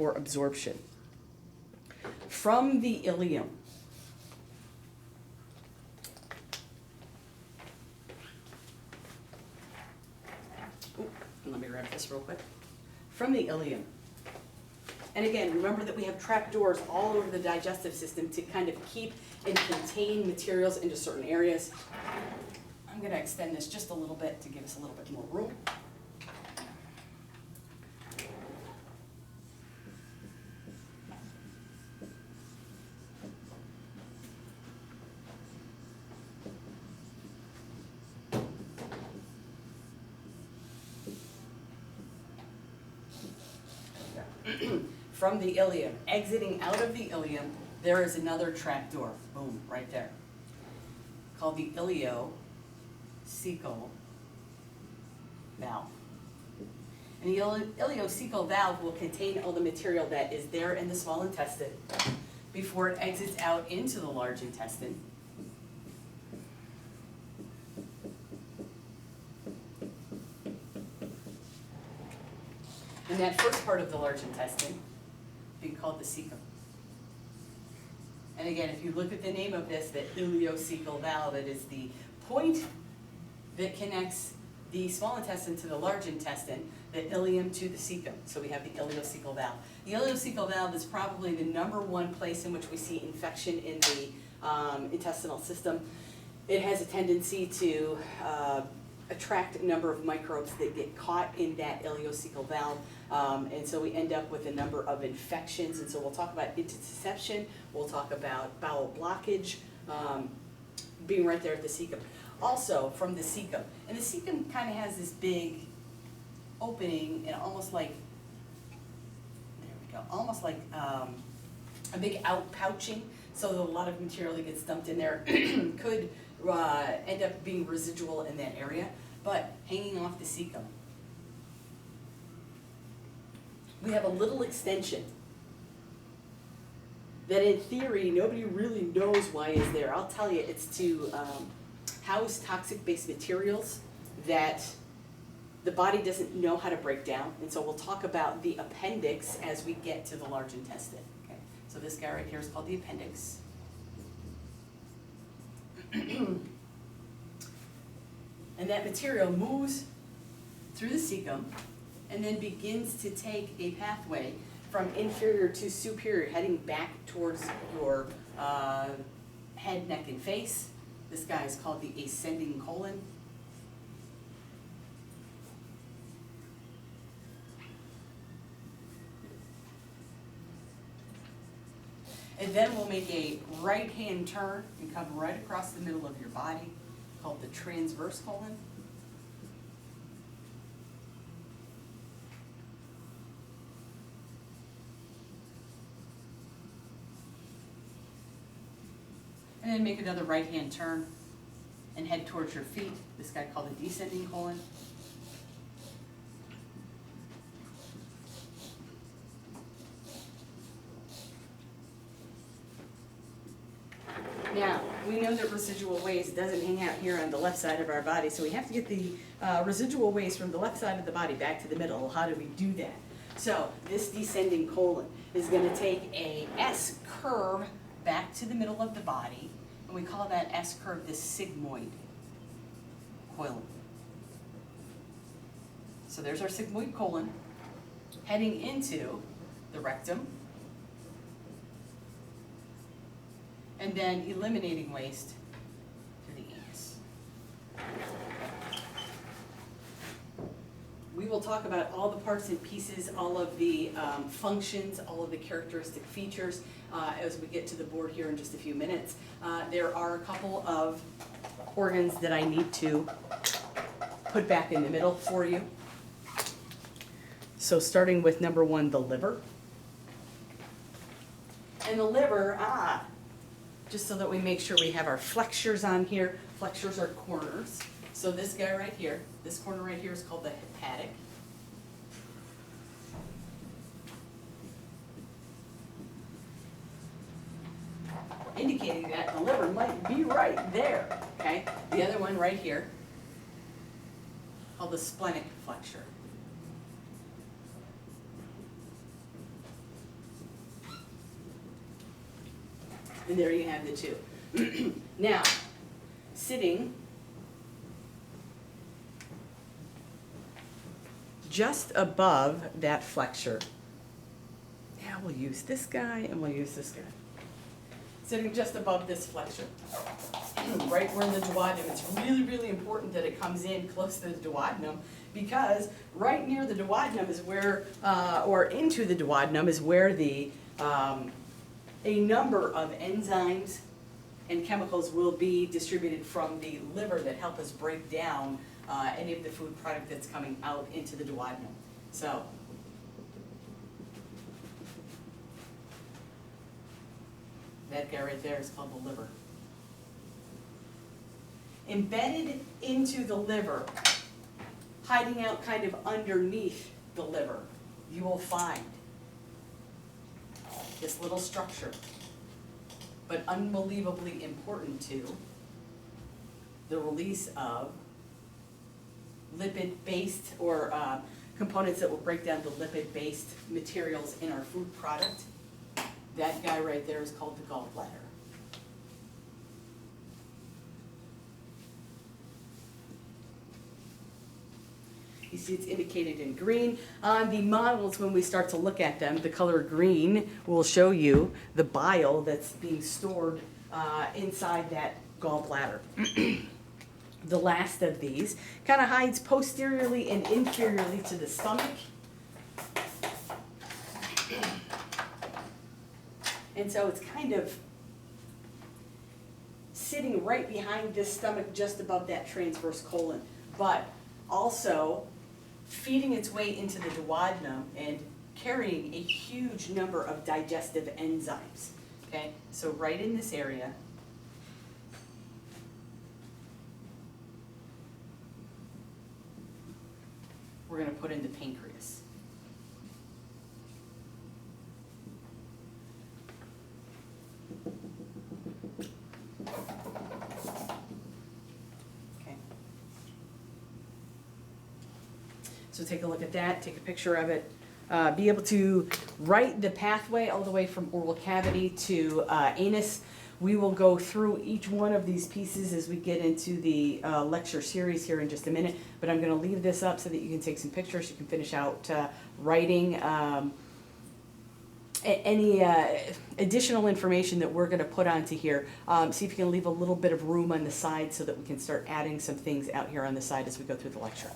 for absorption. From the ileum, let me grab this real quick. From the ileum. And again, remember that we have trap doors all over the digestive system to kind of keep and contain materials into certain areas. I'm going to extend this just a little bit to give us a little bit more room. From the ileum, exiting out of the ileum, there is another trap door, boom, right there, called the ileocecal valve. And the ileocecal valve will contain all the material that is there in the small intestine before it exits out into the large intestine. And that first part of the large intestine being called the cecum. And again, if you look at the name of this, the ileocecal valve, it is the point that connects the small intestine to the large intestine, the ileum to the cecum. So we have the ileocecal valve. The ileocecal valve is probably the #1 place in which we see infection in the intestinal system. It has a tendency to attract a number of microbes that get caught in that ileocecal valve, and so we end up with a number of infections. And so we'll talk about intussusception, we'll talk about bowel blockage, being right there at the cecum. Also from the cecum, and the cecum kind of has this big opening and almost like, there we go, almost like a big outpouching, so that a lot of material that gets dumped in there could end up being residual in that area. But hanging off the cecum, we have a little extension that in theory nobody really knows why is there. I'll tell you, it's to house toxic-based materials that the body doesn't know how to break down. And so we'll talk about the appendix as we get to the large intestine. Okay? So this guy right here is called the appendix. And that material moves through the cecum and then begins to take a pathway from inferior to superior, heading back towards your head, neck, and face. This guy is called the ascending colon. And then we'll make a right-hand turn and come right across the middle of your body, called the transverse colon. And then make another right-hand turn and head towards your feet, this guy called the descending colon. Now, we know that residual waste doesn't hang out here on the left side of our body, so we have to get the residual waste from the left side of the body back to the middle. How do we do that? So this descending colon is going to take a S curve back to the middle of the body, and we call that S curve the sigmoid colon. So there's our sigmoid colon heading into the rectum, and then eliminating waste to the anus. We will talk about all the parts and pieces, all of the functions, all of the characteristic features as we get to the board here in just a few minutes. There are a couple of organs that I need to put back in the middle for you. So starting with #1, the liver. And the liver, just so that we make sure we have our flexures on here. Flexures are corners. So this guy right here, this corner right here is called the hepatic. Indicating that the liver might be right there, okay? The other one right here, called the splenic flexure. And there you have the two. Now, sitting just above that flexure. Yeah, we'll use this guy and we'll use this guy. Sitting just above this flexure, right where the duodenum. It's really, really important that it comes in close to the duodenum, because right near the duodenum is where, or into the duodenum is where the, a number of enzymes and chemicals will be distributed from the liver that help us break down any of the food product that's coming out into the duodenum. So, that guy right there is called the liver. Embedded into the liver, hiding out kind of underneath the liver, you will find this little structure, but unbelievably important to the release of lipid-based or components that will break down the lipid-based materials in our food product. That guy right there is called the gallbladder. You see it's indicated in green. On the models, when we start to look at them, the color green will show you the bile that's being stored inside that gallbladder. The last of these kind of hides posteriorly and inferiorly to the stomach. And so it's kind of sitting right behind this stomach just above that transverse colon, but also feeding its way into the duodenum and carrying a huge number of digestive enzymes. Okay, so right in this area, we're going to put in the pancreas. Okay. So take a look at that, take a picture of it, be able to write the pathway all the way from oral cavity to anus. We will go through each one of these pieces as we get into the lecture series here in just a minute, but I'm going to leave this up so that you can take some pictures, you can finish out writing any additional information that we're going to put onto here. See if you can leave a little bit of room on the side so that we can start adding some things out here on the side as we go through the lecture.